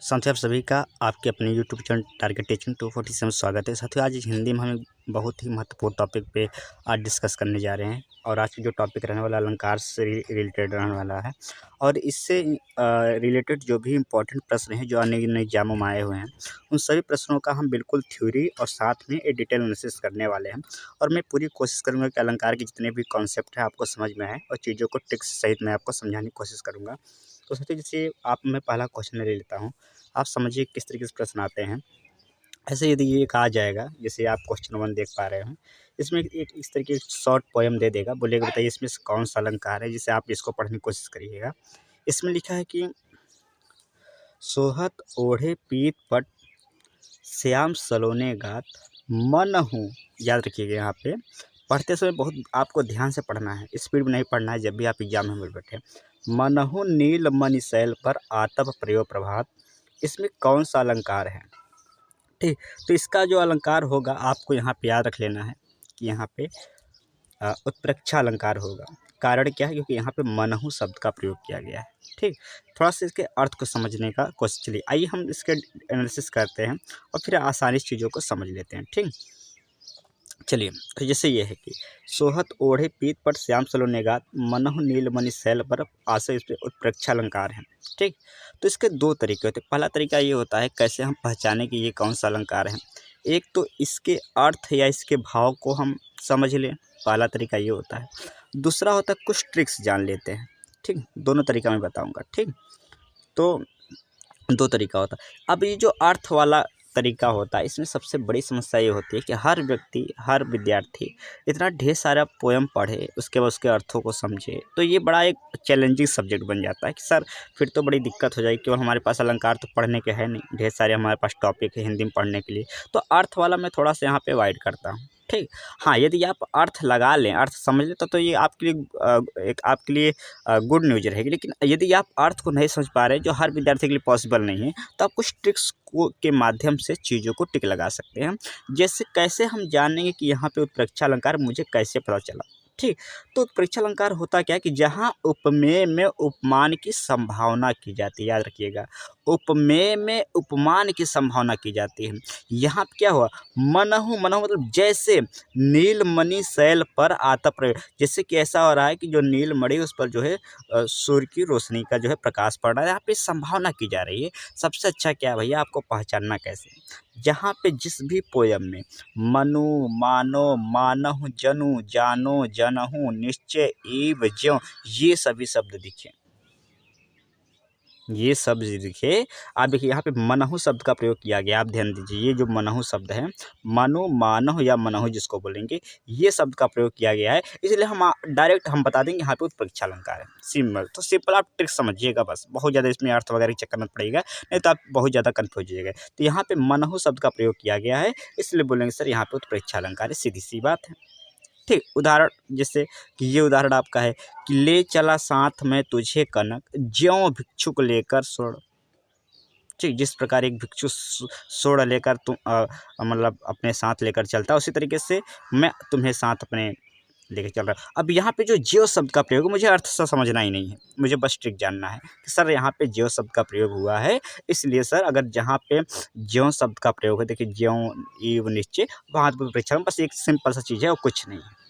साथियों, आप सभी का आपके अपने यूट्यूब चैनल टारगेट टीचिंग 247 में स्वागत है। साथियों, आज हिंदी में हम बहुत ही महत्वपूर्ण टॉपिक पे आज डिस्कस करने जा रहे हैं और आज की जो टॉपिक रहने वाला अलंकार से रिलेटेड रहने वाला है। और इससे रिलेटेड जो भी इम्पोर्टेंट प्रश्न हैं जो आने नए एग्जामों में आए हुए हैं, उन सभी प्रश्नों का हम बिल्कुल थ्योरी और साथ में एक डिटेल एनालिसिस करने वाले हैं। और मैं पूरी कोशिश करूँगा कि अलंकार के जितने भी कॉन्सेप्ट हैं आपको समझ में आए और चीज़ों को ट्रिक्स सहित मैं आपको समझाने की कोशिश करूँगा। तो साथियों, जैसे आप मैं पहला क्वेश्चन ले लेता हूँ। आप समझिए किस तरीके से प्रश्न आते हैं। ऐसे यदि ये कहा जाएगा, जैसे आप क्वेश्चन 1 देख पा रहे हो, इसमें एक इस तरीके की शॉर्ट पोएम दे देगा, बोलेगा बताइए इसमें से कौन सा अलंकार है, जिसे आप इसको पढ़ने की कोशिश करिएगा। इसमें लिखा है कि सोहत ओढ़े पीत पट श्याम सलोने गात मनहु। याद रखिएगा, यहाँ पे पढ़ते समय बहुत आपको ध्यान से पढ़ना है, स्पीड में नहीं पढ़ना है। जब भी आप एग्जाम में बैठे, मनहु नील मणि शैल पर आतप प्रयोग प्रभात, इसमें कौन सा अलंकार है। ठीक, तो इसका जो अलंकार होगा आपको यहाँ पे याद रख लेना है कि यहाँ पे उत्प्रेक्षा अलंकार होगा। कारण क्या है, क्योंकि यहाँ पे मनहु शब्द का प्रयोग किया गया है। ठीक, थोड़ा सा इसके अर्थ को समझने का कोशिश। चलिए आइए हम इसके एनालिसिस करते हैं और फिर आसानी से चीज़ों को समझ लेते हैं। ठीक, चलिए, तो जैसे ये है कि सोहत ओढ़े पीत पट श्याम सलोने गात मनहु नीलमणि शैल पर आशय, इस पे उत्प्रेक्षा अलंकार है। ठीक, तो इसके दो तरीके होते हैं। पहला तरीका ये होता है कैसे हम पहचाने कि ये कौन सा अलंकार है। एक तो इसके अर्थ या इसके भाव को हम समझ लें, पहला तरीका ये होता है। दूसरा होता है कुछ ट्रिक्स जान लेते हैं। ठीक, दोनों तरीका मैं बताऊँगा। ठीक, तो दो तरीका होता है। अब ये जो अर्थ वाला तरीका होता है, इसमें सबसे बड़ी समस्या ये होती है कि हर व्यक्ति, हर विद्यार्थी इतना ढेर सारा पोएम पढ़े, उसके बाद उसके अर्थों को समझे, तो ये बड़ा एक चैलेंजिंग सब्जेक्ट बन जाता है कि सर फिर तो बड़ी दिक्कत हो जाएगी। केवल हमारे पास अलंकार तो पढ़ने के है नहीं, ढेर सारे हमारे पास टॉपिक है हिंदी में पढ़ने के लिए। तो अर्थ वाला मैं थोड़ा सा यहाँ पे अवॉइड करता हूँ। ठीक, हाँ, यदि आप अर्थ लगा लें, अर्थ समझ लें, तो ये आपके लिए एक आपके लिए गुड न्यूज़ रहेगी। लेकिन यदि आप अर्थ को नहीं समझ पा रहे, जो हर विद्यार्थी के लिए पॉसिबल नहीं है, तो आप कुछ ट्रिक्स को के माध्यम से चीज़ों को टिक लगा सकते हैं। जैसे कैसे हम जानेंगे कि यहाँ पे उत्प्रेक्षा अलंकार मुझे कैसे पता चला। ठीक, तो उत्प्रेक्षा अलंकार होता क्या है कि जहाँ उपमेय में उपमान की संभावना की जाती है। याद रखिएगा, उपमेय में उपमान की संभावना की जाती है। यहाँ पे क्या हुआ, मनहु, मनहु मतलब जैसे नीलमणि शैल पर आता प्रयोग। जैसे कि ऐसा हो रहा है कि जो नीलमणि उस पर जो है सूर्य की रोशनी का जो है प्रकाश पड़ रहा है, यहाँ पे संभावना की जा रही है। सबसे अच्छा क्या है भैया, आपको पहचानना कैसे, जहाँ पे जिस भी पोयम में मनु, मानो, मानहु, जनु, जानो, जनहु, निश्चय, ईव, ज्यों, ये सभी शब्द दिखे, ये शब्द दिखे। आप देखिए यहाँ पे मनहु शब्द का प्रयोग किया गया। आप ध्यान दीजिए, ये जो मनहु शब्द है, मनु, मानहु या मनहु जिसको बोलेंगे, ये शब्द का प्रयोग किया गया है। इसलिए हम डायरेक्ट हम बता देंगे यहाँ पे उत्प्रेक्षा अलंकार है। सिंपल, तो सिंपल आप ट्रिक समझिएगा बस, बहुत ज़्यादा इसमें अर्थ वगैरह के चक्कर मत पड़ेगा, नहीं तो आप बहुत ज़्यादा कन्फ्यूज हो जाइएगा। तो यहाँ पे मनहु शब्द का प्रयोग किया गया है, इसलिए बोलेंगे सर यहाँ पे उत्प्रेक्षा अलंकार है, सीधी सी बात है। ठीक, उदाहरण जैसे कि ये उदाहरण आपका है कि ले चला साथ में तुझे कनक, ज्यों भिक्षुक लेकर सोड़। ठीक, जिस प्रकार एक भिक्षु सोड़ लेकर तुम मतलब अपने साथ लेकर चलता है, उसी तरीके से मैं तुम्हें साथ अपने लेकर चल रहा। अब यहाँ पे जो ज्यों शब्द का प्रयोग, मुझे अर्थ से समझना ही नहीं है, मुझे बस ट्रिक जानना है कि सर यहाँ पे ज्यों शब्द का प्रयोग हुआ है। इसलिए सर अगर जहाँ पे ज्यों शब्द का प्रयोग है, देखिए ज्यों, ईव, निश्चय, वहाँ पर परीक्षा में बस एक सिंपल सा चीज़ है और कुछ नहीं है।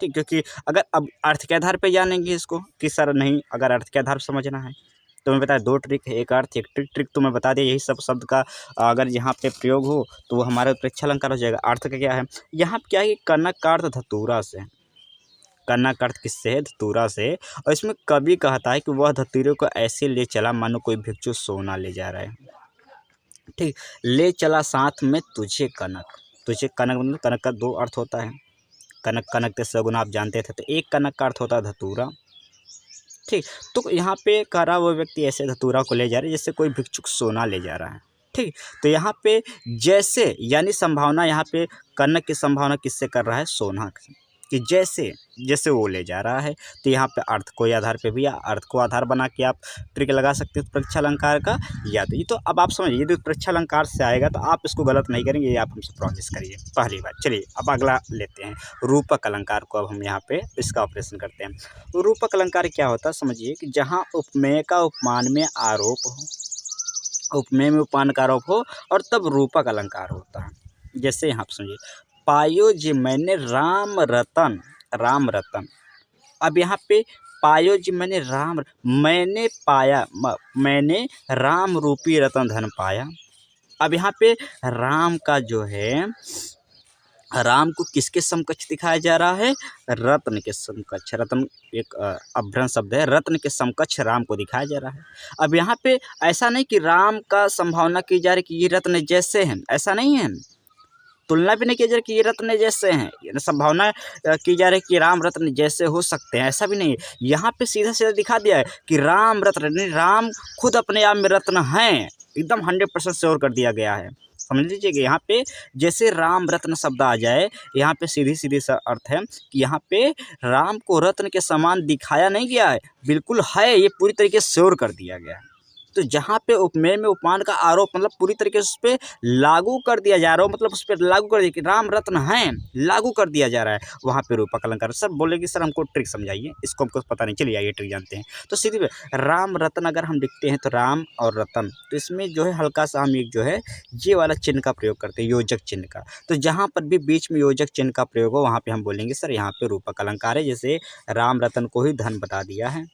ठीक, क्योंकि अगर अब अर्थ के आधार पे जानेंगे इसको कि सर नहीं, अगर अर्थ के आधार पर समझना है तो मैं बताया दो ट्रिक है, एक अर्थ एक ट्रिक। ट्रिक तो मैं बता दिया, यही सब शब्द का अगर यहाँ पे प्रयोग हो तो वो हमारा उत्प्रेक्षा अलंकार हो जाएगा। अर्थ का क्या है, यहाँ पे क्या है कि कनक का अर्थ धतूरा से, कनक का अर्थ किससे है, धतूरा से। और इसमें कवि कहता है कि वह धतूरे को ऐसे ले चला मानो कोई भिक्षु सोना ले जा रहा है। ठीक, ले चला साथ में तुझे कनक, तुझे कनक मतलब कनक का दो अर्थ होता है। कनक, कनक के सगुन आप जानते थे, तो एक कनक का अर्थ होता है धतूरा। ठीक, तो यहाँ पे कह रहा वो व्यक्ति ऐसे धतूरा को ले जा रहा है जैसे कोई भिक्षुक सोना ले जा रहा है। ठीक, तो यहाँ पे जैसे यानी संभावना, यहाँ पे कनक की संभावना किससे कर रहा है, सोना की, कि जैसे जैसे वो ले जा रहा है। तो यहाँ पे अर्थ को आधार पे भी, अर्थ को आधार बना के आप ट्रिक लगा सकते हैं उत्प्रेक्षा अलंकार का। या तो ये, तो अब आप समझिए, यदि उत्प्रेक्षा अलंकार से आएगा तो आप इसको गलत नहीं करेंगे, ये आप हमसे प्रॉमिस करिए, पहली बात। चलिए अब अगला लेते हैं, रूपक अलंकार को। अब हम यहाँ पे इसका ऑपरेशन करते हैं। तो रूपक अलंकार क्या होता है, समझिए कि जहाँ उपमेय का उपमान में आरोप हो उपमेय में उपमान का आरोप हो और तब रूपक अलंकार होता है। जैसे यहाँ पर समझिए, पायो जी मैंने राम रतन, राम रतन। अब यहाँ पे पायो जी मैंने मैंने पाया, मैंने राम रूपी रतन धन पाया। अब यहाँ पे राम का जो है, राम को किसके समकक्ष दिखाया जा रहा है? रत्न के समकक्ष। रत्न एक अभ्रंश शब्द है, रत्न के समकक्ष राम को दिखाया जा रहा है। अब यहाँ पे ऐसा नहीं कि राम का संभावना की जा रही कि ये रत्न जैसे हैं, ऐसा नहीं है। तुलना भी नहीं की जा रही कि ये रत्न जैसे हैं, संभावना की जा रही है कि राम रत्न जैसे हो सकते हैं, ऐसा भी नहीं है। यहाँ पे सीधा सीधा दिखा दिया है कि राम रत्न, राम खुद अपने आप में रत्न हैं, एकदम 100% श्योर कर दिया गया है। समझ लीजिए कि यहाँ पे जैसे राम रत्न शब्द आ जाए, यहाँ पे सीधी सीधी सा अर्थ है कि यहाँ पे राम को रत्न के समान दिखाया नहीं गया है, बिल्कुल है, ये पूरी तरीके से श्योर कर दिया गया है। तो जहाँ पे उपमेय में उपमान का आरोप मतलब पूरी तरीके से उस पर लागू कर दिया जा रहा हो, मतलब उस पर लागू कर दिया कि राम रत्न हैं, लागू कर दिया जा रहा है, वहाँ पे रूपक अलंकार। सर बोलेगी सर हमको ट्रिक समझाइए, इसको हमको पता नहीं, चलिए आइए ट्रिक जानते हैं। तो सीधी राम रत्न अगर हम लिखते हैं तो राम और रतन, तो इसमें जो है हल्का सा हम एक जो है ये वाला चिन्ह का प्रयोग करते हैं, योजक चिन्ह का। तो जहाँ पर भी बीच में योजक चिन्ह का प्रयोग हो वहाँ पर हम बोलेंगे सर यहाँ पे रूपक अलंकार है। जैसे राम रतन को ही धन बता दिया है,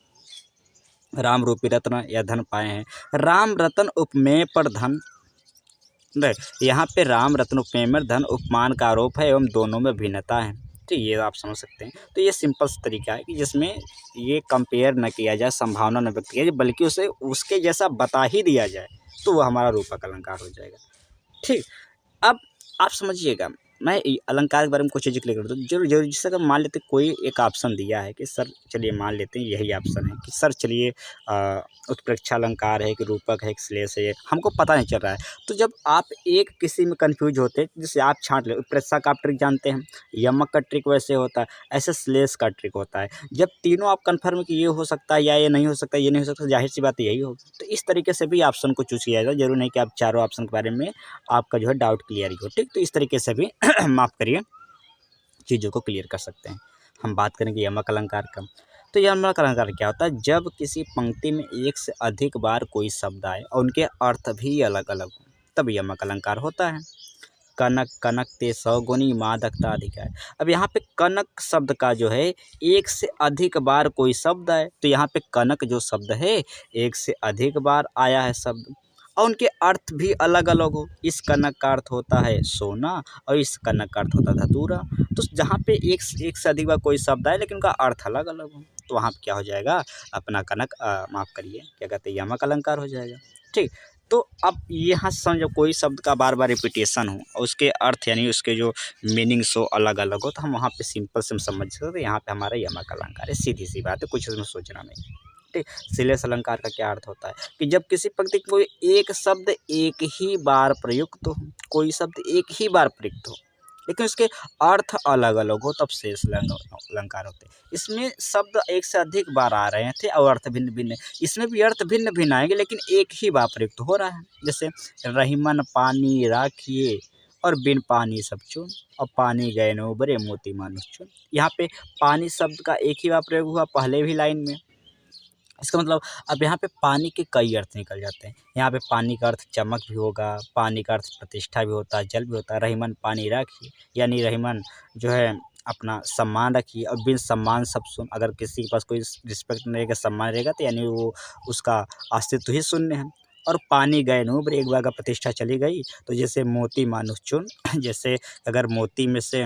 राम रूपी रत्न या धन पाए हैं। राम रतन उपमेय पर धन, यहाँ पे राम रत्न उपमेय में धन उपमान का आरोप है एवं दोनों में भिन्नता है। तो ये आप समझ सकते हैं। तो ये सिंपल तरीका है कि जिसमें ये कंपेयर न किया जाए, संभावना न व्यक्त किया जाए, बल्कि उसे उसके जैसा बता ही दिया जाए, तो वो हमारा रूपक अलंकार हो जाएगा। ठीक, अब आप समझिएगा, मैं अलंकार के बारे में कुछ चीज़ क्लियर कर दूँ। जरूर जिससे अगर मान लेते कोई एक ऑप्शन दिया है कि सर चलिए मान लेते हैं यही ऑप्शन है कि सर चलिए उत्प्रेक्षा अलंकार है कि रूपक है कि श्लेष है, हमको पता नहीं चल रहा है। तो जब आप एक किसी में कंफ्यूज होते हैं, जैसे आप छांट ले, उत्प्रेक्षा का आप ट्रिक जानते हैं, यमक का ट्रिक वैसे होता है, ऐसे श्लेष का ट्रिक होता है। जब तीनों आप कन्फर्म कि ये हो सकता है या ये नहीं हो सकता, ये नहीं हो सकता, जाहिर सी बात यही होगी। तो इस तरीके से भी ऑप्शन को चूज किया जाए, जरूर नहीं कि आप चारों ऑप्शन के बारे में आपका जो है डाउट क्लियर ही हो। ठीक, तो इस तरीके से भी माफ़ करिए चीज़ों को क्लियर कर सकते हैं। हम बात करेंगे यमक अलंकार का। तो यमक अलंकार क्या होता है? जब किसी पंक्ति में एक से अधिक बार कोई शब्द आए और उनके अर्थ भी अलग अलग हो, तब यमक अलंकार होता है। कनक, कनक ते 100 गुनी मादकता अधिक है। अब यहाँ पे कनक शब्द का जो है एक से अधिक बार कोई शब्द है, तो यहाँ पे कनक जो शब्द है एक से अधिक बार आया है शब्द, और उनके अर्थ भी अलग अलग हो। इस कनक का अर्थ होता है सोना और इस कनक का अर्थ होता है धतूरा। तो जहाँ पे एक से अधिक बार कोई शब्द आए लेकिन उनका अर्थ अलग अलग हो, तो वहाँ पे क्या हो जाएगा? अपना कनक माफ़ करिए क्या कहते हैं, यमक अलंकार हो जाएगा। ठीक, तो अब यहाँ समझो कोई शब्द का बार बार रिपीटेशन हो और उसके अर्थ यानी उसके जो मीनिंग्स हो अलग अलग हो, तो हम वहाँ पे सिंपल से हम समझ सकते हैं यहाँ पे हमारा यमक अलंकार है। सीधी सी बात है, कुछ इसमें सोचना नहीं। ठीक, श्लेष अलंकार का क्या अर्थ होता है कि जब किसी पंक्ति में कोई एक शब्द एक ही बार प्रयुक्त हो, कोई शब्द एक ही बार प्रयुक्त हो लेकिन उसके अर्थ अलग अलग हो, तब श्लेष अलंकार होते हैं। इसमें शब्द एक से अधिक बार आ रहे थे और अर्थ भिन्न भिन्न, इसमें भी अर्थ भिन्न भिन्न आएंगे लेकिन एक ही बार प्रयुक्त हो रहा है। जैसे रहीमन पानी राखिए और बिन पानी सब चुन, और पानी गए न उबरे मोती मानुष चुन। यहाँ पे पानी शब्द का एक ही बार प्रयोग हुआ पहले भी लाइन में। इसका मतलब अब यहाँ पे पानी के कई अर्थ निकल जाते हैं। यहाँ पे पानी का अर्थ चमक भी होगा, पानी का अर्थ प्रतिष्ठा भी होता है, जल भी होता है। रहीमन पानी राखिए यानी रहीमन जो है अपना सम्मान रखिए, और बिन सम्मान सब सुन। अगर किसी के पास कोई रिस्पेक्ट नहीं रहेगा, सम्मान रहेगा, तो यानी वो उसका अस्तित्व ही शून्य है। और पानी गए नूबर, एक बार का प्रतिष्ठा चली गई, तो जैसे मोती मानुष चुन, जैसे अगर मोती में से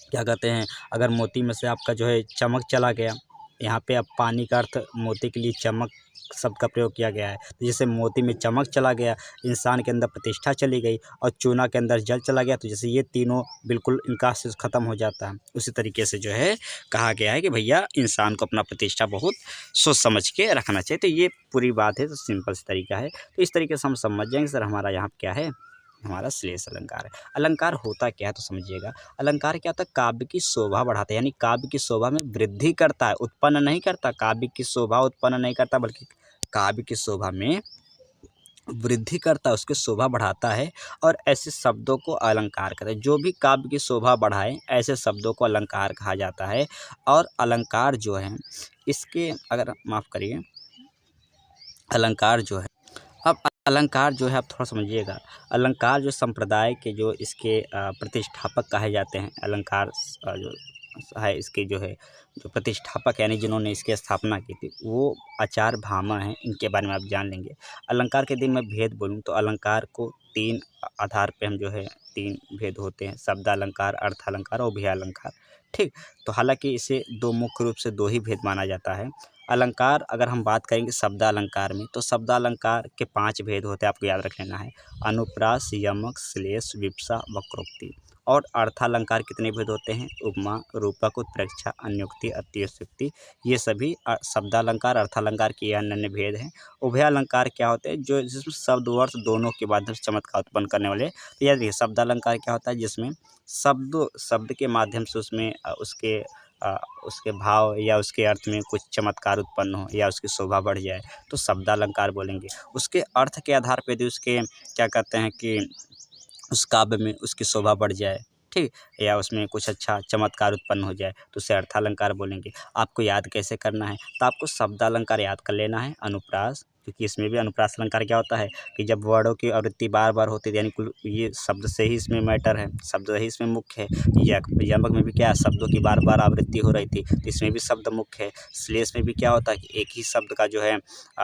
क्या कहते हैं, अगर मोती में से आपका जो है चमक चला गया, यहाँ पे अब पानी का अर्थ मोती के लिए चमक शब्द का प्रयोग किया गया है। तो जैसे मोती में चमक चला गया, इंसान के अंदर प्रतिष्ठा चली गई, और चूना के अंदर जल चला गया, तो जैसे ये तीनों बिल्कुल इनका से ख़त्म हो जाता है। उसी तरीके से जो है कहा गया है कि भैया इंसान को अपना प्रतिष्ठा बहुत सोच समझ के रखना चाहिए। तो ये पूरी बात है, तो सिंपल सा तरीका है। तो इस तरीके से हम समझ जाएंगे सर हमारा यहाँ क्या है, हमारा श्लेष अलंकार है। अलंकार होता क्या है तो समझिएगा। अलंकार क्या होता है? काव्य की शोभा बढ़ाता है, यानी काव्य की शोभा में वृद्धि करता है, उत्पन्न नहीं करता। काव्य की शोभा उत्पन्न नहीं करता, बल्कि काव्य की शोभा में वृद्धि करता है, उसकी शोभा बढ़ाता है। और ऐसे शब्दों को अलंकार कहते हैं। जो भी काव्य की शोभा बढ़ाए ऐसे शब्दों को अलंकार कहा जाता है। और अलंकार जो है इसके, अगर माफ़ करिए, अलंकार जो है, अब अलंकार जो है आप थोड़ा समझिएगा। अलंकार जो संप्रदाय के जो इसके प्रतिष्ठापक कहे जाते हैं, अलंकार जो है इसके जो प्रतिष्ठापक यानी जिन्होंने इसकी स्थापना की थी, वो आचार्य भामा हैं। इनके बारे में आप जान लेंगे। अलंकार के यदि मैं भेद बोलूँ तो अलंकार को 3 आधार पे हम 3 भेद होते हैं, शब्दालंकार, अर्थालंकार और उभयालंकार। ठीक? तो हालाँकि इसे 2 मुख्य रूप से 2 ही भेद माना जाता है। अलंकार अगर हम बात करेंगे शब्दालंकार में, तो शब्दालंकार के 5 भेद होते हैं, आपको याद रख लेना है। अनुप्रास, यमक, श्लेष, विवक्षा, वक्रोक्ति। और अर्थालंकार कितने भेद होते हैं? उपमा, रूपक, उत्प्रेक्षा, अन्योक्ति, अतिशयोक्ति। ये सभी शब्दालंकार, अर्थालंकार के ये अन्य भेद हैं। उभयालंकार क्या होते हैं? जो जिसमें शब्द वर्ष दोनों के माध्यम से चमत्कार उत्पन्न करने वाले। तो याद रखिए, शब्दालंकार क्या होता है? जिसमें शब्द के माध्यम से उसमें उसके भाव या उसके अर्थ में कुछ चमत्कार उत्पन्न हो या उसकी शोभा बढ़ जाए, तो शब्दालंकार बोलेंगे। उसके अर्थ के आधार पे यदि उसके क्या कहते हैं कि उस काव्य में उसकी शोभा बढ़ जाए, ठीक? या उसमें कुछ अच्छा चमत्कार उत्पन्न हो जाए, तो उसे अर्थालंकार बोलेंगे। आपको याद कैसे करना है? तो आपको शब्दालंकार याद कर लेना है, अनुप्रास, क्योंकि इसमें भी अनुप्रास अलंकार क्या होता है कि जब वर्णों की आवृत्ति बार-बार होती है, यानी कुल ये शब्द से ही इसमें मैटर है, शब्द ही इसमें मुख्य है। यमक में भी क्या है? शब्दों की बार-बार आवृत्ति हो रही थी, तो इसमें भी शब्द मुख्य है। श्लेष में भी क्या होता है कि एक ही शब्द का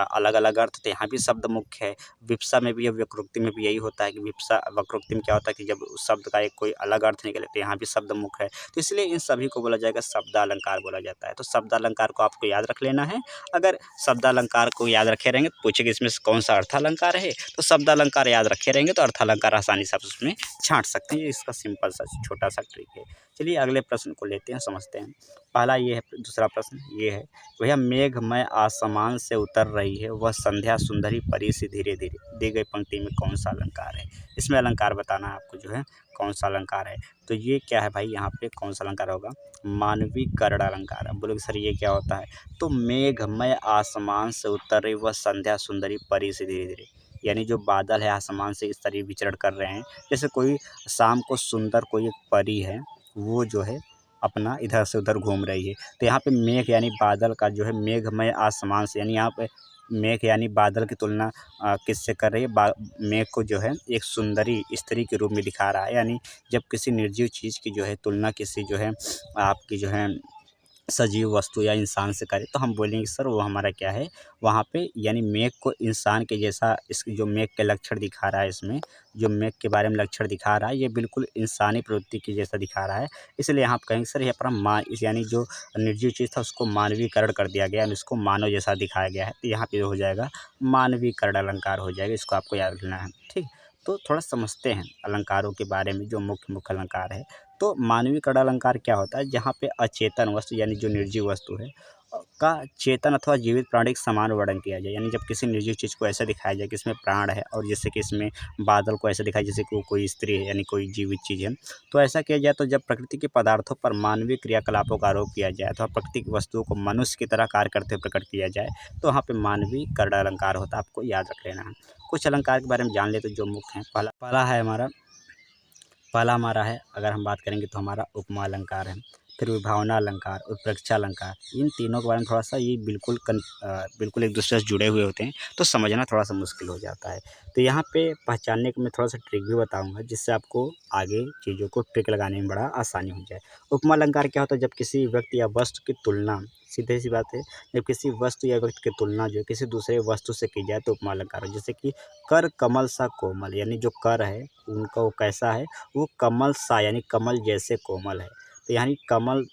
अलग-अलग अर्थ, तो यहाँ भी शब्द मुख्य है। विप्सा में भी या वक्रोक्ति में भी यही होता है कि विप्सा वक्रोक्ति में क्या होता है कि जब उस शब्द का एक कोई अलग अर्थ निकले, तो यहाँ भी शब्द मुख्य है। तो इसलिए इन सभी को बोला जाएगा शब्दालंकार बोला जाता है। तो शब्दालंकार को आपको याद रख लेना है। अगर शब्दालंकार को याद रखे रहेंगे तो पूछेगा इसमें से कौन सा अर्थालंकार है, तो शब्दालंकार याद रखे रहेंगे तो अर्थालंकार आसानी से आप उसमें छांट सकते हैं। ये इसका सिंपल सा छोटा सा ट्रिक है। चलिए अगले प्रश्न को लेते हैं, समझते हैं। पहला ये है, दूसरा प्रश्न ये है, भैया मेघमय आसमान से उतर रही है वह संध्या सुंदरी परी सी धीरे धीरे, दी गई पंक्ति में कौन सा अलंकार है? इसमें अलंकार बताना है आपको कौन सा अलंकार है। तो ये क्या है भाई, यहाँ पे कौन सा अलंकार होगा? मानवी कर्ण अलंकार। अब बोलोगे सर ये क्या होता है? तो मेघमय आसमान से उतर रही वह संध्या सुंदरी परी से धीरे धीरे, यानी जो बादल है आसमान से इस तरह विचरण कर रहे हैं, जैसे कोई शाम को सुंदर कोई एक परी है, वो अपना इधर से उधर घूम रही है। तो यहाँ पे मेघ यानी बादल का मेघमय आसमान से, यानी यहाँ पे मेघ यानी बादल की तुलना किससे कर रही है? मेघ को एक सुंदरी स्त्री के रूप में दिखा रहा है। यानी जब किसी निर्जीव चीज़ की तुलना किसी आपकी सजीव वस्तु या इंसान से करें, तो हम बोलेंगे सर वो हमारा क्या है, वहाँ पे यानी मेघ को इंसान के जैसा, इसकी जो मेघ के लक्षण दिखा रहा है, इसमें जो मेघ के बारे में लक्षण दिखा रहा है, ये बिल्कुल इंसानी प्रवृत्ति के जैसा दिखा रहा है। इसलिए यहाँ आप कहेंगे सर यहाँ पर यानी जो निर्जीव चीज़ था उसको मानवीकरण कर दिया गया, उसको मानव जैसा दिखाया गया है। तो यहाँ पे हो जाएगा मानवीकरण अलंकार हो जाएगा। इसको आपको याद रखना है, ठीक। तो थोड़ा समझते हैं अलंकारों के बारे में, जो मुख्य मुख्य अलंकार है। तो मानवीय कड़ा अलंकार क्या होता है? जहाँ पे अचेतन वस्तु यानी जो निर्जीव वस्तु है का चेतन अथवा जीवित प्राणी के समान वर्णन किया जाए। यानी जब किसी निर्जीव चीज़ को ऐसा दिखाया जाए कि इसमें प्राण है, और जैसे कि इसमें बादल को ऐसा दिखाया जैसे कि वो कोई स्त्री है, यानी कोई जीवित चीज़ है। तो ऐसा किया जाए, तो जब प्रकृति के पदार्थों पर मानवीय क्रियाकलापों का आरोप किया जाए अथवा प्रकृति की वस्तुओं को मनुष्य की तरह कार्य करते हुए प्रकट किया जाए, तो वहाँ पे मानवीय कर्ण अलंकार होता है। आपको याद रख लेना है। कुछ अलंकार के बारे में जान ले तो जो मुख्य हैं, पहला हमारा है, अगर हम बात करेंगे तो हमारा उपमा अलंकार है। फिर विभावना अलंकार, उत्प्रेक्षा अलंकार। इन तीनों के बारे में थोड़ा सा ये बिल्कुल एक दूसरे से जुड़े हुए होते हैं, तो समझना थोड़ा सा मुश्किल हो जाता है। तो यहाँ पे पहचानने के मैं थोड़ा सा ट्रिक भी बताऊंगा, जिससे आपको आगे चीज़ों को ट्रिक लगाने में बड़ा आसानी हो जाए। उपमा अलंकार क्या होता है? जब किसी व्यक्ति या वस्तु की तुलना, सीधे सी बात है, जब किसी वस्तु या व्यक्ति की तुलना किसी दूसरे वस्तु से की जाए, तो उपमा अलंकार है। जैसे कि कर कमल सा कोमल, यानी जो कर है उनका वो कैसा है, वो कमल सा यानी कमल जैसे कोमल है। तो यानी कमल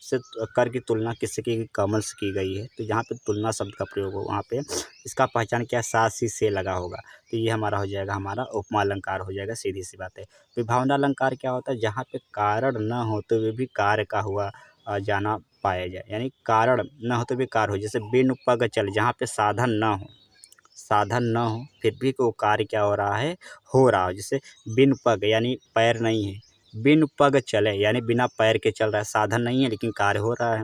से कर की तुलना किससे की गई? कमल से की गई है। तो जहाँ पे तुलना शब्द का प्रयोग हो, वहाँ पे इसका पहचान क्या है? साथ सी से लगा होगा। तो ये हमारा हो जाएगा, हमारा उपमा अलंकार हो जाएगा, सीधी सी बात है। विभावना अलंकार क्या होता है? जहाँ पे कारण न होते हुए भी कार्य का हुआ जाना पाया जाए, यानी कारण न होते हुए कार्य हो। जैसे बिन पग चल, जहाँ पे साधन न हो फिर भी वो कार्य क्या हो रहा है? हो रहा हो। जैसे बिन पग यानी पैर नहीं है, बिन पग चले यानी बिना पैर के चल रहा है, साधन नहीं है लेकिन कार्य हो रहा है।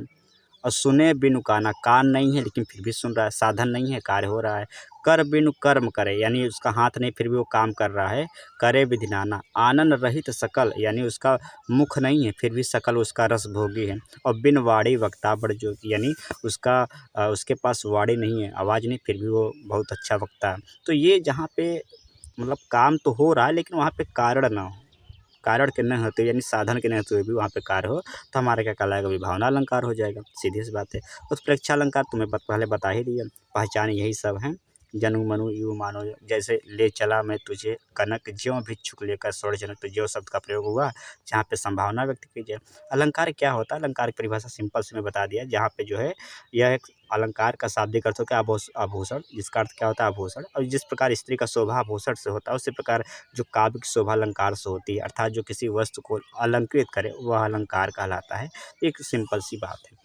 और सुने बिनु काना, कान नहीं है लेकिन फिर भी सुन रहा है, साधन नहीं है कार्य हो रहा है। कर बिनु कर्म करे, यानी उसका हाथ नहीं फिर भी वो काम कर रहा है। करे विधि नाना, आनन रहित सकल, यानी उसका मुख नहीं है फिर भी सकल उसका रस भोगी है। और बिन वाणी वक्ता बड़ जोगी, यानी उसके पास वाणी नहीं है, आवाज़ नहीं, फिर भी वो बहुत अच्छा वक्ता है। तो ये जहाँ पे मतलब काम तो हो रहा है लेकिन वहाँ पे कारण ना हो, कारण के न होते यानी साधन के न होते हुए भी वहाँ पे कार्य हो, तो हमारा क्या कहलाएगा, विभावना अलंकार हो जाएगा, सीधी सी बात है। उत्प्रेक्षा अलंकार तुम्हें पहले बता ही दिया, पहचान यही सब है। जनु मनु यू मानो, जैसे ले चला मैं तुझे कनक, ज्यों भिक्षुक लेकर स्वर्ण जनक, तो ज्यों शब्द का प्रयोग हुआ जहाँ पे संभावना व्यक्त की जाए। अलंकार क्या होता है, अलंकार की परिभाषा सिंपल से मैं बता दिया, जहाँ पे जो है यह एक अलंकार का शाब्दिक अर्थ होता है आभूषण, जिसका अर्थ क्या होता है आभूषण, और जिस प्रकार स्त्री का शोभा आभूषण से होता है उसी प्रकार जो काव्य की शोभा अलंकार से होती है, अर्थात जो किसी वस्तु को अलंकृत करे वह अलंकार कहलाता है। एक सिंपल सी बात है।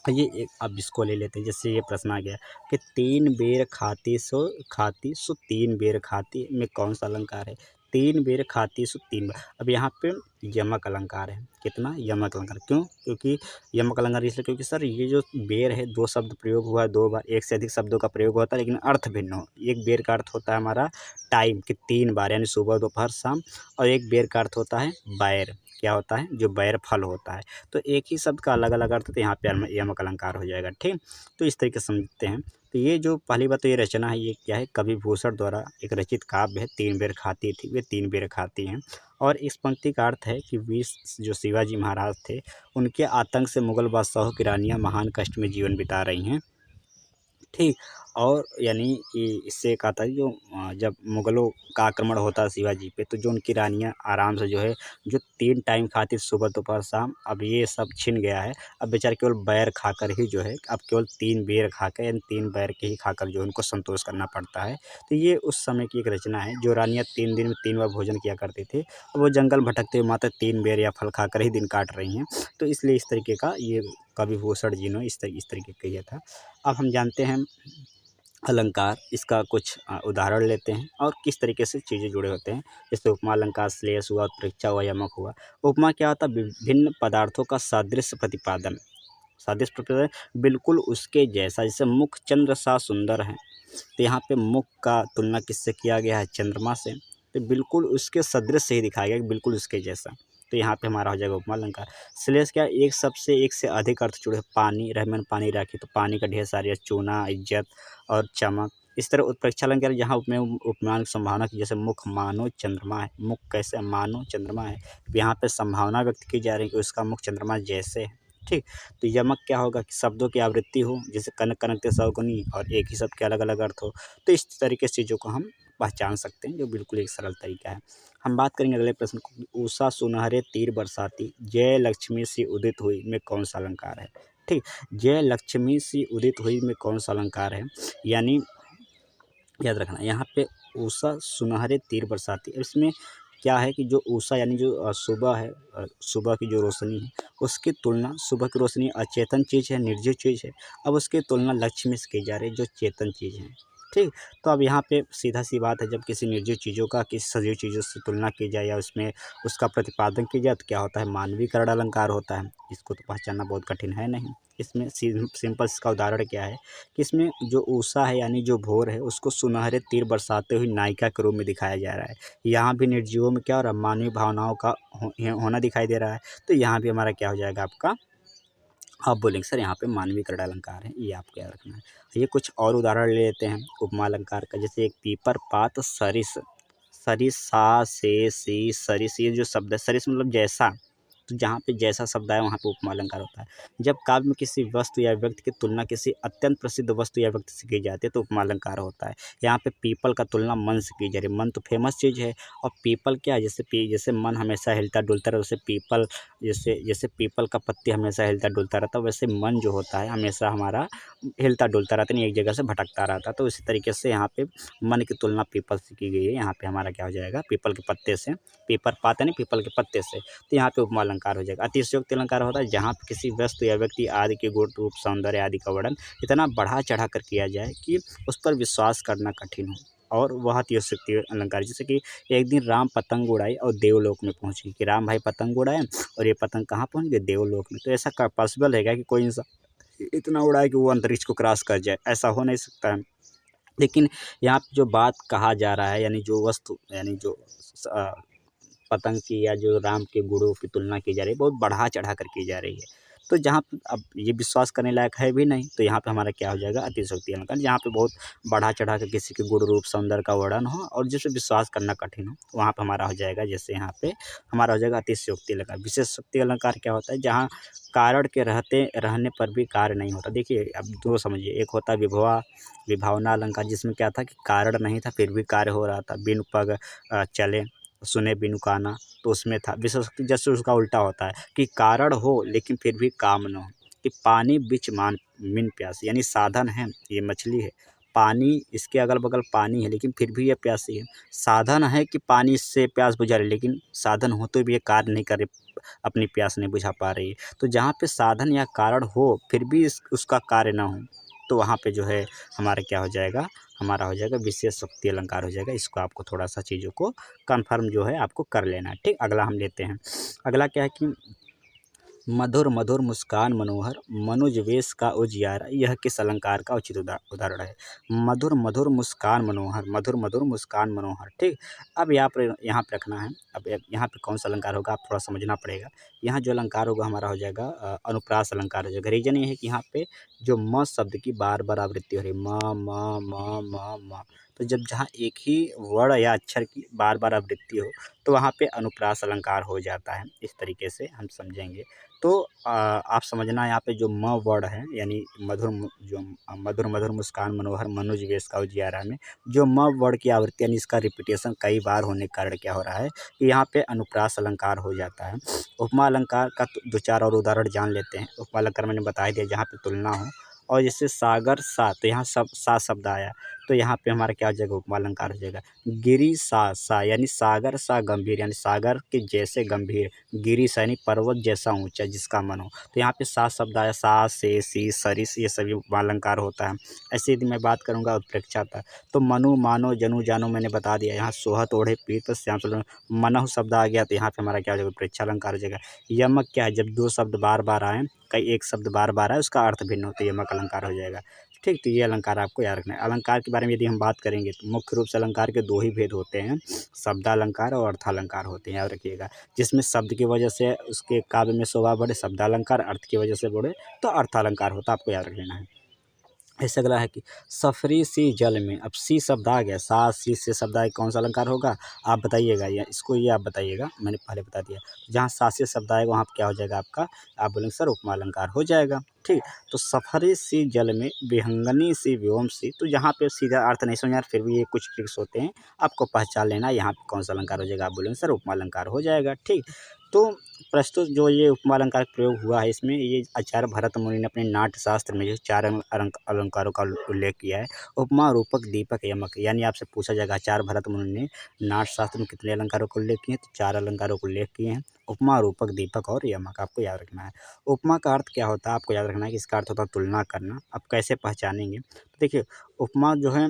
ये एक अब इसको ले लेते हैं, जैसे ये प्रश्न आ गया कि तीन बेर खाती सो तीन बेर खाती में कौन सा अलंकार है। तीन बेर खाती सो तीन बार, अब यहाँ पे यमक अलंकार है। कितना यमक अलंकार, क्यों, क्योंकि यमक अलंकार इसलिए क्योंकि सर ये जो बेर है दो शब्द प्रयोग हुआ है, दो बार, एक से अधिक शब्दों का प्रयोग होता है लेकिन अर्थ भिन्न हो। एक बेर का अर्थ होता है हमारा टाइम कि 3 बार, यानी सुबह दोपहर शाम, और एक बेर का अर्थ होता है बैर, क्या होता है, जो बैर फल होता है। तो एक ही शब्द का अलग अलग अर्थ, तो यहाँ पे यमक अलंकार हो जाएगा। ठीक, तो इस तरीके से समझते हैं। तो ये जो पहली बात तो ये रचना है, ये क्या है, कवि भूषण द्वारा एक रचित काव्य है, तीन बेर खाती थी, वे तीन बेर खाती हैं। और इस पंक्ति का अर्थ है कि वीर जो शिवाजी महाराज थे, उनके आतंक से मुगल बादशाहों की रानियाँ महान कष्ट में जीवन बिता रही हैं। ठीक, और यानी कि इससे एक आता है जो जब मुग़लों का आक्रमण होता है शिवाजी पे, तो जो उनकी रानियाँ आराम से जो है जो 3 टाइम खाती थी, सुबह दोपहर शाम, अब ये सब छिन गया है। अब बेचारे केवल बैर खाकर ही जो है, अब केवल 3 बेर खाकर, यानी 3 बैर के ही खाकर जो है उनको संतोष करना पड़ता है। तो ये उस समय की एक रचना है, जो रानियाँ 3 दिन में 3 बार भोजन किया करती थी, अब वो जंगल भटकते हुए मात्र 3 बेर या फल खाकर ही दिन काट रही हैं। तो इसलिए इस तरीके का ये कवि भूषण जी ने इस तरीके का किया था। अब हम जानते हैं अलंकार, इसका कुछ उदाहरण लेते हैं और किस तरीके से चीज़ें जुड़े होते हैं। जैसे उपमा अलंकार, श्लेष हुआ, उत्प्रेक्षा हुआ, यमक हुआ। उपमा क्या होता है, विभिन्न पदार्थों का सादृश्य प्रतिपादन, सादृश्य प्रतिपादन बिल्कुल उसके जैसा, जैसे मुख चंद्र सा सुंदर है, तो यहाँ पे मुख का तुलना किससे किया गया है, चंद्रमा से, तो बिल्कुल उसके सदृश से ही दिखाया गया, बिल्कुल उसके जैसा, तो यहाँ पे हमारा हो जाएगा उपमा अलंकार। श्लेष क्या, एक शब्द से एक से अधिक अर्थ जुड़े, पानी, रहमन पानी राखी, तो पानी का ढेर सारी, चूना, इज्जत और चमक। इस तरह उत्प्रेक्षा अलंकार जहाँ उपमान की संभावना की, जैसे मुख मानो चंद्रमा है, मुख कैसे, मानो चंद्रमा है, यहाँ पे संभावना व्यक्त की जा रही है कि उसका मुख चंद्रमा जैसे है। ठीक, तो यमक क्या होगा कि शब्दों की आवृत्ति हो, जैसे कनक कनकते सौगुनी, और एक ही शब्द के अलग अलग अर्थ हो। तो इस तरीके से चीज़ों को हम पहचान सकते हैं, जो बिल्कुल एक सरल तरीका है। हम बात करेंगे अगले प्रश्न को, उषा सुनहरे तीर बरसाती, जय लक्ष्मी सी उदित हुई में कौन सा अलंकार है। ठीक, जय लक्ष्मी सी उदित हुई में कौन सा अलंकार है, यानी याद रखना यहाँ पे उषा सुनहरे तीर बरसाती, इसमें क्या है कि जो उषा यानी जो सुबह है, सुबह की जो रोशनी है, उसकी तुलना, सुबह की रोशनी अचेतन चीज़ है, निर्जीव चीज़ है, अब उसकी तुलना लक्ष्मी से की जा रही है जो चेतन चीज़ है। ठीक, तो अब यहाँ पे सीधा सी बात है, जब किसी निर्जीव चीज़ों का किसी सजीव चीज़ों से तुलना की जाए या उसमें उसका प्रतिपादन किया जाए, तो क्या होता है, मानवीकरण अलंकार होता है। इसको तो पहचानना बहुत कठिन है नहीं। इसमें सिंपल इसका उदाहरण क्या है कि इसमें जो उषा है यानी जो भोर है, उसको सुनहरे तीर बरसाते हुए नायिका के रूप में दिखाया जा रहा है। यहाँ भी निर्जीवों में क्या हो रहा है, मानवीय भावनाओं का होना दिखाई दे रहा है। तो यहाँ भी हमारा क्या हो जाएगा, आपका, आप बोलेंगे सर यहाँ पे मानवीकरण अलंकार है, ये आपको याद रखना है। ये कुछ और उदाहरण ले लेते हैं उपमा अलंकार का, जैसे एक पीपर पात सरिस, सरिस सा से सी सरिस, ये जो शब्द है सरिस मतलब जैसा, तो जहाँ पे जैसा शब्द आया वहाँ पे उपमा अलंकार होता है। जब काव्य में किसी वस्तु या व्यक्ति की तुलना किसी अत्यंत प्रसिद्ध वस्तु या व्यक्ति से की जाती है तो उपमा अलंकार होता है। यहाँ पे पीपल का तुलना मन से की जा रही है, मन तो फेमस चीज़ है, और पीपल क्या है, जैसे मन हमेशा हिलता डुलता रहे, वैसे पीपल, जैसे जैसे पीपल का पत्ती हमेशा हिलता डुलता रहता है, वैसे मन जो होता है हमेशा हमारा हिलता डुलता रहता है, नहीं एक जगह से भटकता रहता है। तो इसी तरीके से यहाँ पे मन की तुलना पीपल से की गई है। यहाँ पे हमारा क्या हो जाएगा, पीपल के पत्ते से, पीपर पात यानी पीपल के पत्ते से, तो यहाँ पे उपमा अलंकार हो जाएगा। अतिशयोक्ति अलंकार होता है जहाँ पे किसी वस्तु या व्यक्ति आदि के गुण रूप सौंदर्य आदि का वर्णन इतना बढ़ा चढ़ा कर किया जाए कि उस पर विश्वास करना कठिन हो, और वह अतिशयोक्ति अलंकार, जैसे कि एक दिन राम पतंग उड़ाई और देवलोक में पहुंची, कि राम भाई पतंग उड़ाए और ये पतंग कहाँ पहुंच गए, देवलोक में। तो ऐसा पॉसिबल है क्या कि कोई इंसान इतना उड़ाए कि वो अंतरिक्ष को क्रॉस कर जाए, ऐसा हो नहीं सकता है। लेकिन यहाँ पे जो बात कहा जा रहा है, यानी जो वस्तु, यानी जो पतंग की या जो राम के गुणों की तुलना की जा रही है, बहुत बढ़ा चढ़ा कर की जा रही है। तो जहाँ पे अब ये विश्वास करने लायक है भी नहीं, तो यहाँ पे हमारा क्या हो जाएगा, अतिशयोक्ति अलंकार, जहाँ पे बहुत बढ़ा चढ़ा कर किसी के गुण रूप सौंदर्य का वर्णन हो और जिसे विश्वास करना कठिन हो, वहाँ पे हमारा हो जाएगा, जैसे यहाँ पे हमारा हो जाएगा अतिशयोक्ति अलंकार। विशेषोक्ति अलंकार क्या होता है, जहाँ कारण के रहने पर भी कार्य नहीं होता। देखिए अब दो समझिए, एक होता है विभावना अलंकार, जिसमें क्या था कि कारण नहीं था फिर भी कार्य हो रहा था, बिन पग चले सुने बिनु काना, तो उसमें था। विशेषोक्ति जैसे उसका उल्टा होता है कि कारण हो लेकिन फिर भी काम न हो, कि पानी बिच मीन प्यास, यानी साधन है, ये मछली है, पानी इसके अगल बगल पानी है लेकिन फिर भी ये प्यासी है। साधन है कि पानी से प्यास बुझा रही, लेकिन साधन होते भी ये कार्य नहीं कर रही, अपनी प्यास नहीं बुझा पा रही है। तो जहाँ पे साधन या कारण हो फिर भी उसका कार्य ना हो, तो वहाँ पे जो है हमारा क्या हो जाएगा, हमारा हो जाएगा विशेषोक्ति अलंकार हो जाएगा। इसको आपको थोड़ा सा चीज़ों को कन्फर्म जो है आपको कर लेना है, ठीक। अगला हम लेते हैं, अगला क्या है कि मधुर मधुर मुस्कान मनोहर मनुज वेश का उजियारा, यह किस अलंकार का उचित उदाहरण है। मधुर मधुर मुस्कान मनोहर, मधुर मधुर मुस्कान मनोहर, ठीक। अब यहाँ पे रखना है, अब यहाँ पे कौन सा अलंकार होगा आप थोड़ा समझना पड़ेगा। यहाँ जो अलंकार होगा हमारा हो जाएगा अनुप्रास अलंकार हो जाएगा। रीजन ये है कि यहाँ पे जो म शब्द की बार बार आवृत्ति हो रही है, म, तो जब जहाँ एक ही वर्ण या अक्षर की बार बार आवृत्ति हो तो वहाँ पे अनुप्रास अलंकार हो जाता है। इस तरीके से हम समझेंगे। तो आप समझना यहाँ पे जो म वर्ड है, यानी मधुर मधुर मुस्कान मनोहर मनुज वेश का उजियारा में जो म वर्ड की आवृत्ति, यानी इसका रिपीटेशन कई बार होने के कारण क्या हो रहा है कि यहाँ पे अनुप्रास अलंकार हो जाता है। उपमा अलंकार का दो चार और उदाहरण जान लेते हैं। उपमा अलंकार मैंने बता ही दिया, जहाँ पे तुलना हो, और जैसे सागर सा, तो यहाँ सा शब्द आया, तो यहाँ पे हमारा क्या हो जाएगा, उपमा अलंकार हो जाएगा। गिरी सा यानी सागर सा गंभीर, यानी सागर के जैसे गंभीर, गिरी सा यानी पर्वत जैसा ऊंचा जिसका मन हो, तो यहाँ पे सा शब्द आया, सा से सी सरिस, ये सभी उपमा अलंकार होता है। ऐसे यदि मैं बात करूँगा उत्प्रेक्षा था, तो मनु मानो जनु जानो मैंने बता दिया। यहाँ सोहत ओढ़े पीत श्याम सुंदर, मनहु शब्द आ गया, तो यहाँ पे हमारा क्या हो जाएगा, उत्प्रेक्षा अलंकार हो जाएगा। यमक क्या है, जब दो शब्द बार बार आए, कई एक शब्द बार बार आए उसका अर्थ भिन्न होता है, यमक अलंकार हो जाएगा, ठीक। तो ये अलंकार आपको याद रखना है। अलंकार के बारे में यदि हम बात करेंगे तो मुख्य रूप से अलंकार के दो ही भेद होते हैं, शब्दालंकार और अर्थालंकार होते हैं, याद रखिएगा। जिसमें शब्द की वजह से उसके काव्य में शोभा बढ़े शब्दालंकार, अर्थ की वजह से बढ़े तो अर्थालंकार होता है, आपको याद रख लेना है। ऐसे अगला है कि सफरी सी जल में, अब सी शब्द आ गया, सा सी से शब्द आए, कौन सा अलंकार होगा आप बताइएगा, या इसको ये आप बताइएगा, मैंने पहले बता दिया। जहाँ सा से शब्द आएगा वहाँ क्या हो जाएगा आपका, आप बोलेंगे सर उपमा अलंकार हो जाएगा, ठीक। तो सफरी सी जल में विहंगनी सी व्योम सी, तो जहाँ पे सीधा अर्थ नहीं समझ आ रहा, फिर भी ये कुछ ट्रिक्स होते हैं, आपको पहचान लेना यहाँ पे कौन सा अलंकार हो जाएगा, आप बोलेंगे सर उपमा अलंकार हो जाएगा, ठीक। तो प्रस्तुत जो ये उपमा अलंकार का प्रयोग हुआ है, इसमें ये आचार्य भरत मुनि ने अपने नाट्य शास्त्र में जो चार अलंकारों का उल्लेख किया है। उपमा रूपक दीपक यमक, यानी आपसे पूछा जाएगा आचार्य भरत मुनि ने नाट्य शास्त्र में कितने अलंकारों का उल्लेख किए हैं, तो चार अलंकारों का उल्लेख किए हैं, उपमा रूपक दीपक और यमक, आपको याद रखना है। उपमा का अर्थ क्या होता है, आपको याद रखना है कि इसका अर्थ होता है तुलना करना। आप कैसे पहचानेंगे, तो देखिए उपमा जो है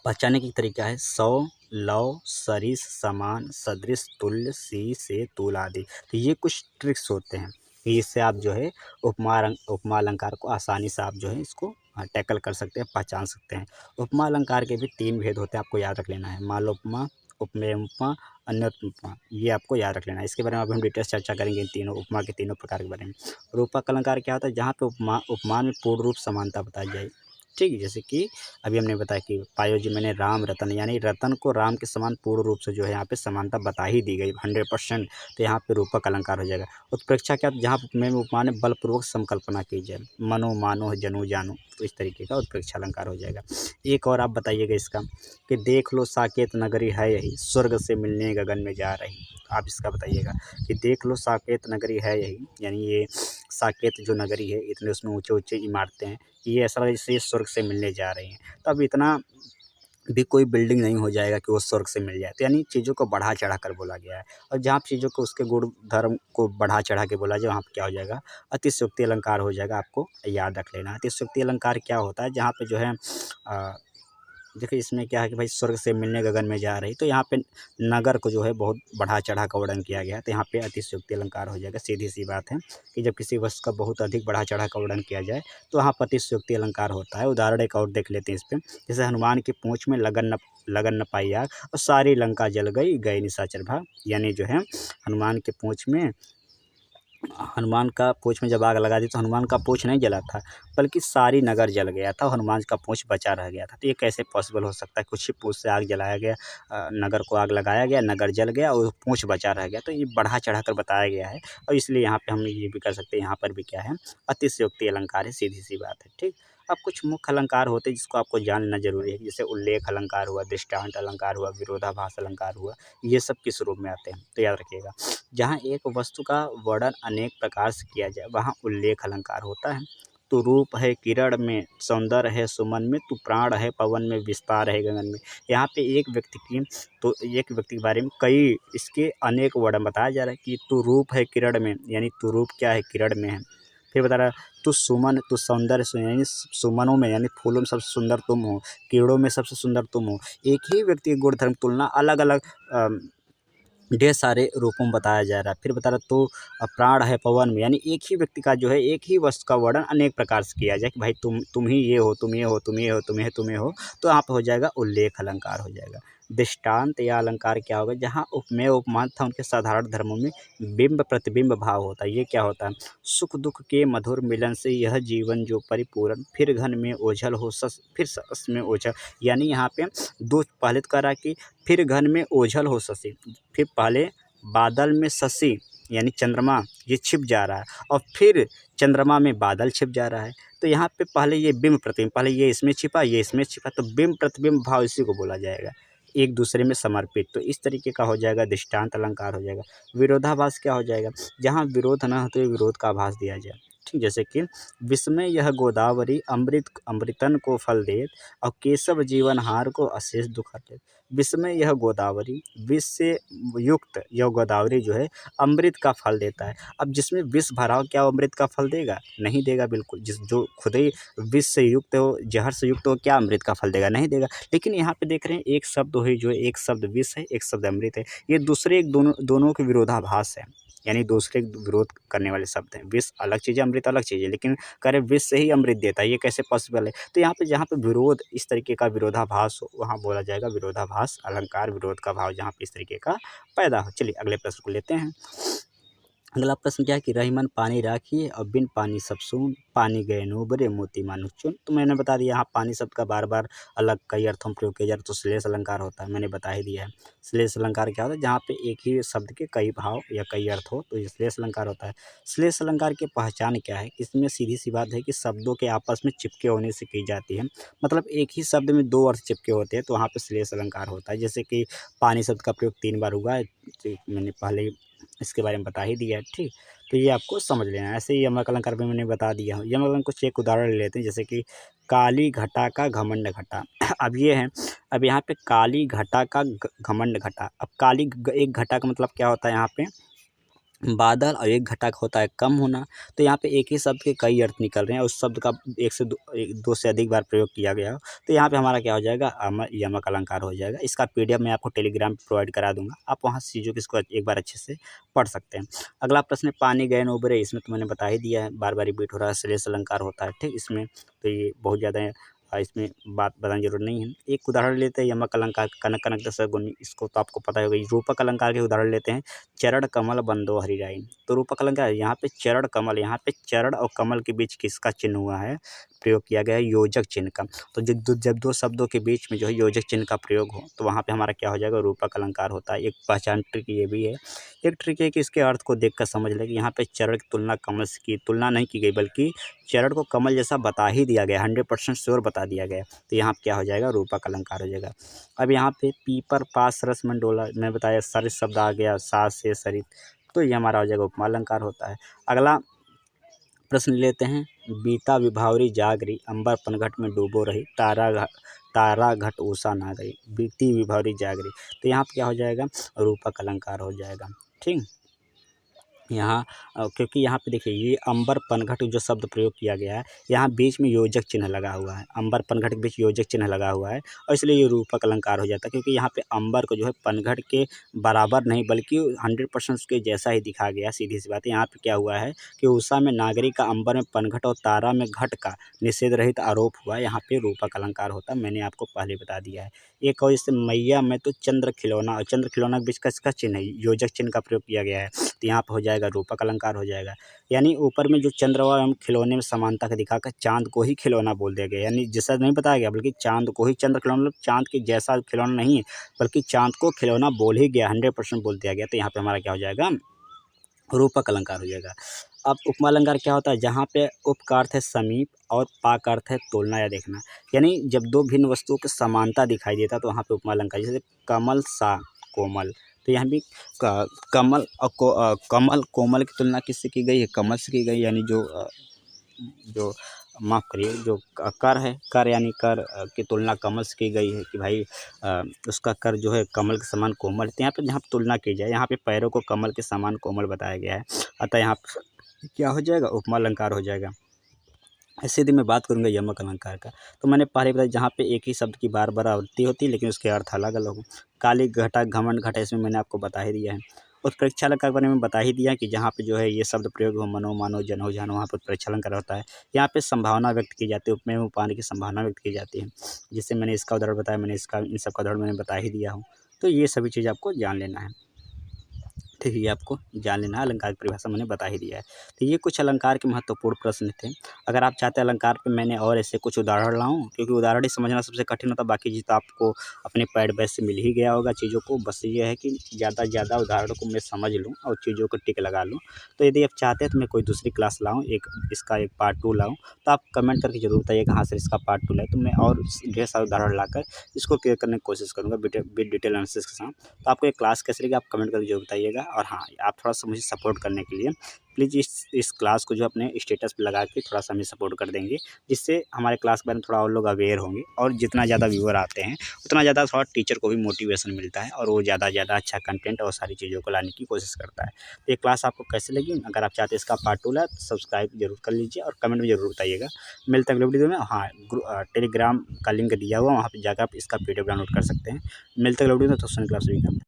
पहचानने की तरीका है, सौ लव सरिस समान सदृश तुल्य सी से तुल आदि, तो ये कुछ ट्रिक्स होते हैं कि इससे आप जो है उपमा अलंकार को आसानी से आप जो है इसको टैकल कर सकते हैं, पहचान सकते हैं। उपमा अलंकार के भी तीन भेद होते हैं, आपको याद रख लेना है, मालोपमा, उपमेय उपमा, अन्योत्तम उपमा, ये आपको याद रख लेना है। इसके बारे में अभी हम डिटेल्स चर्चा करेंगे, इन तीनों उपमा के तीनों प्रकार के बारे में। रूपक अलंकार क्या होता है, जहाँ पे उपमान में पूर्ण रूप समानता बताई जाए, ठीक। जैसे कि अभी हमने बताया कि पायो जी मैंने राम रतन, यानी रतन को राम के समान पूर्ण रूप से जो है यहाँ पे समानता बता ही दी गई 100%, तो यहाँ पे रूपक अलंकार हो जाएगा। उत्प्रेक्षा क्या, जहाँ में उपमान में बलपूर्वक संकल्पना की जाए, मनो मानो जनु जानो, तो इस तरीके का उत्प्रेक्षा अलंकार हो जाएगा। एक और आप बताइएगा इसका कि देख लो साकेत नगरी है यही, स्वर्ग से मिलने गगन में जा रही, आप इसका बताइएगा कि देख लो साकेत नगरी है यही, यानी ये साकेत जो नगरी है, इतने उसमें ऊंचे ऊंचे इमारतें हैं, ये ऐसा लगे जैसे ये स्वर्ग से मिलने जा रही हैं। तो अब इतना भी कोई बिल्डिंग नहीं हो जाएगा कि वो स्वर्ग से मिल जाए, तो यानी चीज़ों को बढ़ा चढ़ा कर बोला गया है। और जहाँ चीज़ों को उसके गुण धर्म को बढ़ा चढ़ा के बोला जाए, वहाँ पे क्या हो जाएगा, अतिशयोक्ति अलंकार हो जाएगा, आपको याद रख लेना। अतिशयोक्ति अलंकार क्या होता है, जहाँ पे जो है देखिए इसमें क्या है कि भाई स्वर्ग से मिलने गगन में जा रही, तो यहाँ पे नगर को जो है बहुत बढ़ा चढ़ा कर वर्णन किया गया है। तो यहाँ पे अतिशयोक्ति अलंकार हो जाएगा। सीधी सी बात है कि जब किसी वस्तु का बहुत अधिक बढ़ा चढ़ा कर वर्णन किया जाए तो वहाँ पर अतिशयोक्ति अलंकार होता है। उदाहरण एक और देख लेते हैं इस पे, जैसे हनुमान की पूँछ में लगन न पाई आग और सारी लंका जल गई, गए निशाचर भाग। यानी जो है हनुमान के पूँछ में हनुमान का पूँछ में जब आग लगा दी तो हनुमान का पूँछ नहीं जला था, बल्कि सारी नगर जल गया था, हनुमान का पूँछ बचा रह गया था। तो ये कैसे पॉसिबल हो सकता है? कुछ ही पूँछ से आग जलाया गया, नगर को आग लगाया गया, नगर जल गया और पूँछ बचा रह गया। तो ये बढ़ा चढ़ा कर बताया गया है और इसलिए यहाँ पे हम ये भी कर सकते हैं, यहाँ पर भी क्या है, अतिशयोक्ति अलंकार है, सीधी सी बात है। ठीक। अब कुछ मुख्य अलंकार होते हैं जिसको आपको जानना जरूरी है, जैसे उल्लेख अलंकार हुआ, दृष्टांत अलंकार हुआ, विरोधाभास अलंकार हुआ, ये सब किस रूप में आते हैं तो याद रखिएगा। जहाँ एक वस्तु का वर्णन अनेक प्रकार से किया जाए वहाँ उल्लेख अलंकार होता है। तू रूप है किरण में, सौंदर्य है सुमन में, तू प्राण है पवन में, विस्तार है गगन में। यहाँ पे एक व्यक्ति के बारे में कई इसके अनेक वर्णन बताया जा रहा है कि तू रूप है किरण में, यानी तू रूप क्या है, किरण में है। फिर बता रहा है तू सुमन, तू सौंदर्य यानी सुमनों में यानी फूलों में सबसे सुंदर तुम हो, किरणों में सबसे सुंदर तुम हो। एक ही व्यक्ति के गुण धर्म तुलना अलग अलग ढेर सारे रूपों में बताया जा रहा है। फिर बता रहा तो प्राण है पवन में, यानी एक ही व्यक्ति का जो है एक ही वस्तु का वर्णन अनेक प्रकार से किया जाए कि भाई तुम ही ये हो, तुम ये हो, तुम ये हो, तुम ये हो। तो यहाँ पे हो जाएगा उल्लेख अलंकार हो जाएगा। दृष्टांत या अलंकार क्या होगा, जहाँ उपमेय उपमान था उनके साधारण धर्मों में बिंब प्रतिबिंब भाव होता है। ये क्या होता है, सुख दुख के मधुर मिलन से यह जीवन जो परिपूर्ण, फिर घन में ओझल हो सस, फिर सस में ओझल। यानी यहाँ पे दो पहले तो कह रहा है कि फिर घन में ओझल हो शशि, फिर पहले बादल में शशि यानी चंद्रमा ये छिप जा रहा है और फिर चंद्रमा में बादल छिप जा रहा है। तो यहाँ पे पहले ये बिंब प्रतिबिंब, पहले ये इसमें छिपा ये इसमें छिपा, तो बिंब प्रतिबिंब भाव इसी को बोला जाएगा, एक दूसरे में समर्पित। तो इस तरीके का हो जाएगा, दृष्टांत अलंकार हो जाएगा। विरोधाभास क्या हो जाएगा, जहाँ विरोध न होते हुए विरोध का आभास दिया जाए। ठीक, जैसे कि विस्मय यह गोदावरी अमृतन को फल देत और केशव जीवनहार को अशेष दुख हर। विस्मय यह गोदावरी, विष से युक्त यह गोदावरी जो है अमृत का फल देता है। अब जिसमें विष भरा हो क्या वो अमृत का फल देगा, नहीं देगा बिल्कुल। जो खुद ही विष से युक्त हो, जहर से युक्त हो, क्या अमृत का फल देगा, नहीं देगा। लेकिन यहाँ पे देख रहे हैं एक शब्द है जो एक शब्द विष है, एक शब्द अमृत है, ये दूसरे दोनों के विरोधाभास है, यानी दूसरे विरोध करने वाले शब्द हैं। विष अलग चीज़ है, अमृत अलग चीज़ है, लेकिन कह रहे विष से ही अमृत देता है, ये कैसे पॉसिबल है। तो यहाँ पे जहाँ पे विरोध इस तरीके का विरोधाभास हो वहाँ बोला जाएगा विरोधाभास अलंकार, विरोध का भाव जहाँ पे इस तरीके का पैदा हो। चलिए अगले प्रश्न को लेते हैं। अगला प्रश्न क्या है कि रहीमन पानी राखिए और बिन पानी सब सून, पानी गए नूबरे मोती मानुष चुन। तो मैंने बता दिया यहाँ पानी शब्द का बार बार अलग कई अर्थों में प्रयोग किया जा रहा है, तो श्लेष अलंकार होता है, मैंने बता ही दिया है। श्लेष अलंकार क्या होता है, जहाँ पे एक ही शब्द के कई भाव या कई अर्थ हो तो ये श्लेष अलंकार होता है। श्लेष अलंकार की पहचान क्या है, इसमें सीधी सी बात है कि शब्दों के आपस में चिपके होने से की जाती है। मतलब एक ही शब्द में दो अर्थ चिपके होते हैं तो वहाँ पे श्लेष अलंकार होता है। जैसे कि पानी शब्द का प्रयोग 3 बार हुआ है, तो मैंने पहले इसके बारे में बता ही दिया है। ठीक, तो ये आपको समझ लेना है। ऐसे ही यमक अलंकार में मैंने बता दिया हूँ। यमक अलंकार कुछ एक उदाहरण ले लेते हैं, जैसे कि काली घटा का घमंड घटा। अब ये है, अब यहाँ पे काली घटा का घमंड घटा। अब एक घटा का मतलब क्या होता है, यहाँ पे बादल और एक घटा का होता है कम होना। तो यहाँ पे एक ही शब्द के कई अर्थ निकल रहे हैं, उस शब्द का दो से अधिक बार प्रयोग किया गया हो, तो यहाँ पे हमारा क्या हो जाएगा, यमक अलंकार हो जाएगा। इसका PDF मैं आपको टेलीग्राम पे प्रोवाइड करा दूंगा, आप वहाँ से चीज़ों को इसको एक बार अच्छे से पढ़ सकते हैं। अगला प्रश्न है पानी गए न उबरे, इसमें तो मैंने बता ही दिया है, बार बार रिपीट हो रहा है, श्लेष अलंकार होता है। ठीक, इसमें तो ये बहुत ज़्यादा इसमें बात बताने की जरूरत नहीं है। एक उदाहरण लेते हैं यमक अलंकार, कनक कनक दस गुण, इसको तो आपको पता होगा। रूपक अलंकार के उदाहरण लेते हैं, चरण कमल बंदो हरिराई। तो रूपक अलंकार यहाँ पे चरण कमल, यहाँ पे चरण और कमल के बीच किसका चिन्ह हुआ है, प्रयोग किया गया है, योजक चिन्ह का। तो जब दो शब्दों के बीच में जो है योजक चिन्ह का प्रयोग हो तो वहाँ पे हमारा क्या हो जाएगा, रूपक अलंकार होता है। एक पहचान ट्रिक ये भी है। एक ट्रिक है कि इसके अर्थ को देख कर समझ लें कि यहाँ पे चरण की तुलना कमल से की तुलना नहीं की गई, बल्कि चरण को कमल जैसा बता ही दिया गया, 100% श्योर बता दिया गया। तो यहाँ क्या हो जाएगा, रूपक अलंकार हो जाएगा। अब यहाँ पे पीपर पास रस मंडोला, मैं बताया सरित शब्द आ गया, सास से सरित, तो ये हमारा हो जाएगा उपमा अलंकार होता है। अगला प्रश्न लेते हैं, बीता विभावरी जागरी, अंबर पनघट में डूबो रही, तारा घट उषा ना गई, बीती विभावरी जागरी। तो यहाँ पे क्या हो जाएगा, रूपक अलंकार हो जाएगा। ठीक, यहाँ क्योंकि यहाँ पे देखिए ये अंबर पनघट जो शब्द प्रयोग किया गया है, यहाँ बीच में योजक चिन्ह लगा हुआ है, अंबर पनघट के बीच योजक चिन्ह लगा हुआ है और इसलिए ये रूपक अलंकार हो जाता है, क्योंकि यहाँ पे अंबर को जो है पनघट के बराबर नहीं बल्कि 100% उसके जैसा ही दिखा गया। सीधी सी बात है, यहाँ पे क्या हुआ है कि उषा में नागरिक का अंबर में पनघट और तारा में घट का निषेध रहित आरोप हुआ, यहाँ पे रूपक अलंकार होता है, मैंने आपको पहले बता दिया है। एक और जैसे मैया में तो चंद्र खिलौना, और चंद्र खिलौना के बीच का इसका चिन्ह है, योजक चिन्ह का प्रयोग किया गया है, तो यहाँ पर हो जाएगा रूपक अलंकार हो जाएगा। यानी ऊपर में जो चंद्र और हम खिलौने में समानता का दिखाकर चांद को ही खिलौना बोल दिया गया, यानी जैसा नहीं बताया गया बल्कि चांद को ही चंद्र खिलौना, मतलब चांद के जैसा खिलौना नहीं है बल्कि चांद को खिलौना बोल ही गया, 100% बोल दिया गया, तो यहाँ पे हमारा क्या हो जाएगा, रूपक अलंकार हो जाएगा। अब उपमा अलंकार क्या होता है, जहाँ पे उप का अर्थ है समीप और पा का अर्थ है तोलना या देखना, यानी जब दो भिन्न वस्तुओं की समानता दिखाई देता है तो वहाँ पे उपमा अलंकार, जैसे कमल सा कोमल, तो यहाँ भी कमल और कमल कोमल की तुलना किससे की गई है, कमल से की गई, यानी जो माफ़ करिए जो कर है, कर यानी कर की तुलना कमल से की गई है कि भाई उसका कर जो है कमल के समान कोमल, तो यहाँ पे जहाँ तुलना की जाए, यहाँ पे पैरों को कमल के समान कोमल बताया गया है, अतः यहाँ क्या हो जाएगा, उपमा अलंकार हो जाएगा। ऐसे यदि मैं बात करूँगा यमक अलंकार का, तो मैंने पहले बताया जहाँ पे एक ही शब्द की बार बार आवृत्ति होती है लेकिन उसके अर्थ अलग अलग हो। काली घटा घमंड घटा इसमें मैंने आपको बता ही दिया है। उत्प्रेक्षा अलंकार के बारे में बता ही दिया कि जहाँ पे जो है ये शब्द प्रयोग हो, मनो मानो जनो जानो, वहाँ पर उत्प्रेक्षा अलंकार होता है। यहाँ पे संभावना व्यक्त की जाती है, उपमेय में पाने की संभावना व्यक्त की जाती है। जिससे मैंने इसका उदाहरण बताया, मैंने इसका इन सब का उदाहरण मैंने बता ही दिया हूँ। तो ये सभी चीज़ आपको जान लेना है, ठीक है, ये आपको जान लेना है। अलंकार की परिभाषा मैंने बता ही दिया है। तो ये कुछ अलंकार के महत्वपूर्ण प्रश्न थे। अगर आप चाहते हैं अलंकार पे मैंने और ऐसे कुछ उदाहरण लाऊं, क्योंकि उदाहरण ही समझना सबसे कठिन होता है, बाकी चीज़ तो आपको अपने पैड बैच से मिल ही गया होगा चीज़ों को। बस ये है कि ज़्यादा से ज़्यादा उदाहरणों को मैं समझ लूँ और चीज़ों को टिक लगा लूँ। तो यदि आप चाहते हैं तो मैं कोई दूसरी क्लास लाऊँ, इसका एक पार्ट 2 लाऊँ, तो आप कमेंट करके ज़रूर बताइएगा हाँ सर इसका पार्ट 2 लाए, तो मैं और ढेर सारे उदाहरण लाकर इसको क्लियर करने की कोशिश करूँगा विद डिटेल एनालिसिस के साथ। तो आपको ये क्लास कैसी लगी आप कमेंट करके जरूर बताइएगा। और हाँ, आप थोड़ा-सा मुझे सपोर्ट करने के लिए प्लीज़ इस क्लास को जो अपने स्टेटस पे लगा के थोड़ा-सा हमें सपोर्ट कर देंगे, जिससे हमारे क्लास के बारे में थोड़ा और लोग अवेयर होंगे, और जितना ज़्यादा व्यूअर आते हैं, उतना ज़्यादा थोड़ा टीचर को भी मोटिवेशन मिलता है और वो ज़्यादा से ज़्यादा अच्छा कंटेंट और सारी चीज़ों को लाने की कोशिश करता है। तो ये क्लास आपको कैसी लगी? अगर आप चाहते हैं इसका पार्ट 2 लाए, तो सब्सक्राइब जरूर कर लीजिए और कमेंट में ज़रूर बताइएगा। मिलते हैं अगले वीडियो में। हाँ, टेलीग्राम का लिंक दिया हुआ है, वहाँ पे जाकर आप इसका पीडीएफ डाउनलोड कर सकते हैं। मिलते हैं अगले वीडियो में, तो सुनने के लिए आप सभी का